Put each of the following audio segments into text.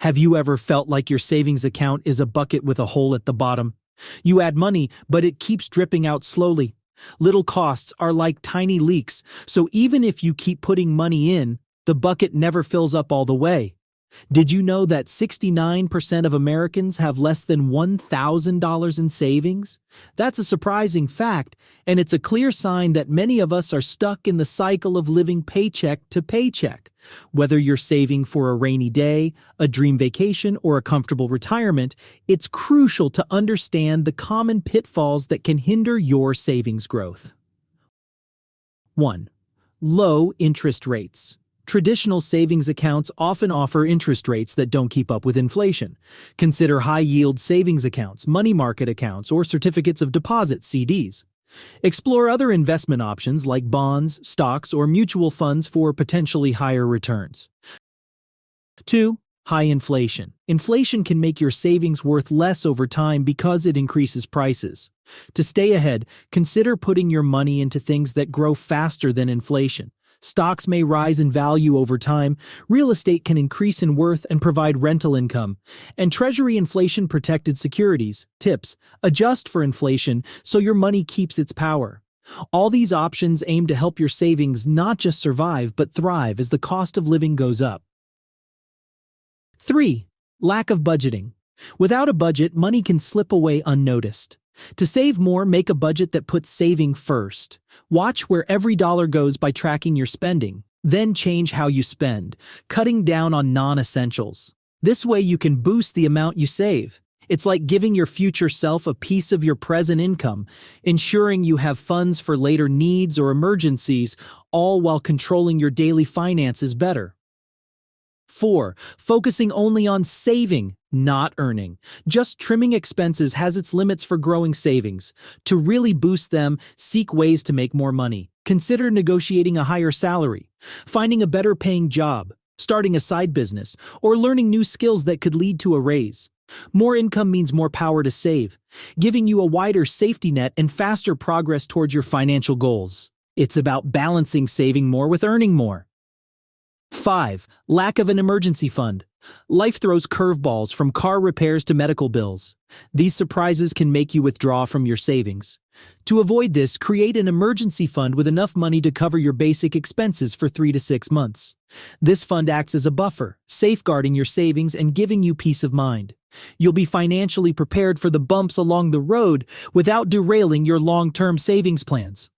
Have you ever felt like your savings account is a bucket with a hole at the bottom? You add money, but it keeps dripping out slowly. Little costs are like tiny leaks, so even if you keep putting money in, the bucket never fills up all the way. Did you know that 69% of Americans have less than $1,000 in savings? That's a surprising fact, and it's a clear sign that many of us are stuck in the cycle of living paycheck to paycheck. Whether you're saving for a rainy day, a dream vacation, or a comfortable retirement, it's crucial to understand the common pitfalls that can hinder your savings growth. 1. Low interest rates. Traditional savings accounts often offer interest rates that don't keep up with inflation. Consider high-yield savings accounts, money market accounts, or certificates of deposit (CDs). Explore other investment options like bonds, stocks, or mutual funds for potentially higher returns. 2. High inflation. Inflation can make your savings worth less over time because it increases prices. To stay ahead, consider putting your money into things that grow faster than inflation. Stocks may rise in value over time, real estate can increase in worth and provide rental income, and Treasury inflation-protected securities. Tips: adjust for inflation so your money keeps its power. All these options aim to help your savings not just survive but thrive as the cost of living goes up. 3. Lack of budgeting. Without a budget, money can slip away unnoticed. To save more, make a budget that puts saving first. Watch where every dollar goes by tracking your spending. Then change how you spend, cutting down on non-essentials. This way you can boost the amount you save. It's like giving your future self a piece of your present income, ensuring you have funds for later needs or emergencies, all while controlling your daily finances better. 4. Focusing only on saving, not earning. Just trimming expenses has its limits for growing savings. To really boost them, seek ways to make more money. Consider negotiating a higher salary, finding a better paying job, starting a side business, or learning new skills that could lead to a raise. More income means more power to save, giving you a wider safety net and faster progress towards your financial goals. It's about balancing saving more with earning more. 5. Lack of an emergency fund. Life throws curveballs from car repairs to medical bills. These surprises can make you withdraw from your savings. To avoid this, create an emergency fund with enough money to cover your basic expenses for 3 to 6 months. This fund acts as a buffer, safeguarding your savings and giving you peace of mind. You'll be financially prepared for the bumps along the road without derailing your long-term savings plans.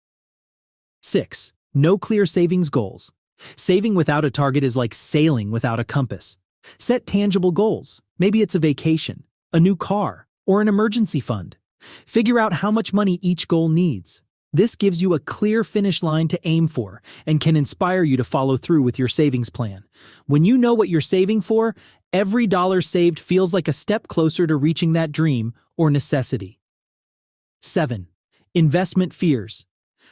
6. No clear savings goals. Saving without a target is like sailing without a compass. Set tangible goals. Maybe it's a vacation, a new car, or an emergency fund. Figure out how much money each goal needs. This gives you a clear finish line to aim for and can inspire you to follow through with your savings plan. When you know what you're saving for, every dollar saved feels like a step closer to reaching that dream or necessity. 7. Investment fears.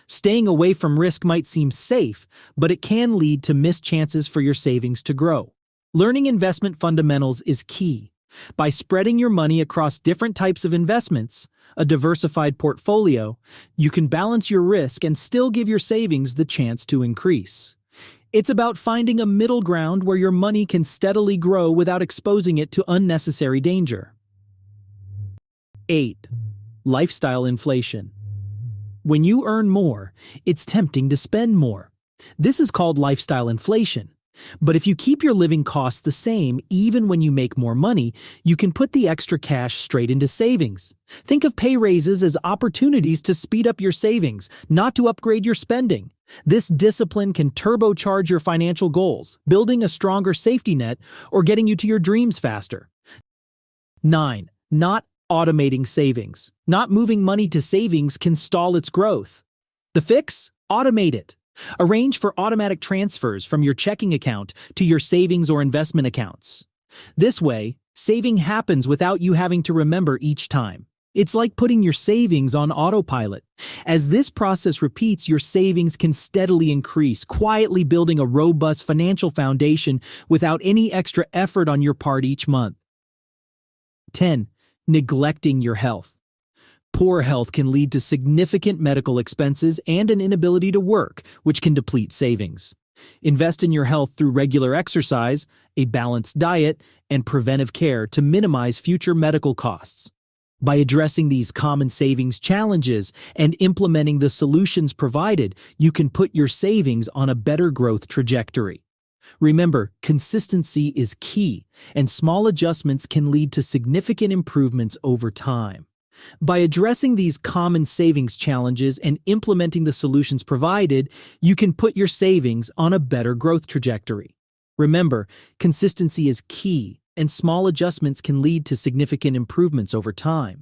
Staying away from risk might seem safe, but it can lead to missed chances for your savings to grow. Learning investment fundamentals is key. By spreading your money across different types of investments, a diversified portfolio, you can balance your risk and still give your savings the chance to increase. It's about finding a middle ground where your money can steadily grow without exposing it to unnecessary danger. 8. Lifestyle inflation. When you earn more, it's tempting to spend more. This is called lifestyle inflation. But if you keep your living costs the same, even when you make more money, you can put the extra cash straight into savings. Think of pay raises as opportunities to speed up your savings, not to upgrade your spending. This discipline can turbocharge your financial goals, building a stronger safety net or getting you to your dreams faster. 9. Not automating savings. Not moving money to savings can stall its growth. The fix? Automate it. Arrange for automatic transfers from your checking account to your savings or investment accounts. This way, saving happens without you having to remember each time. It's like putting your savings on autopilot. As this process repeats, your savings can steadily increase, quietly building a robust financial foundation without any extra effort on your part each month. 10. Neglecting your health. Poor health can lead to significant medical expenses and an inability to work, which can deplete savings. Invest in your health through regular exercise, a balanced diet, and preventive care to minimize future medical costs. By addressing these common savings challenges and implementing the solutions provided, you can put your savings on a better growth trajectory. Remember, consistency is key, and small adjustments can lead to significant improvements over time. By addressing these common savings challenges and implementing the solutions provided, you can put your savings on a better growth trajectory. Remember, consistency is key, and small adjustments can lead to significant improvements over time.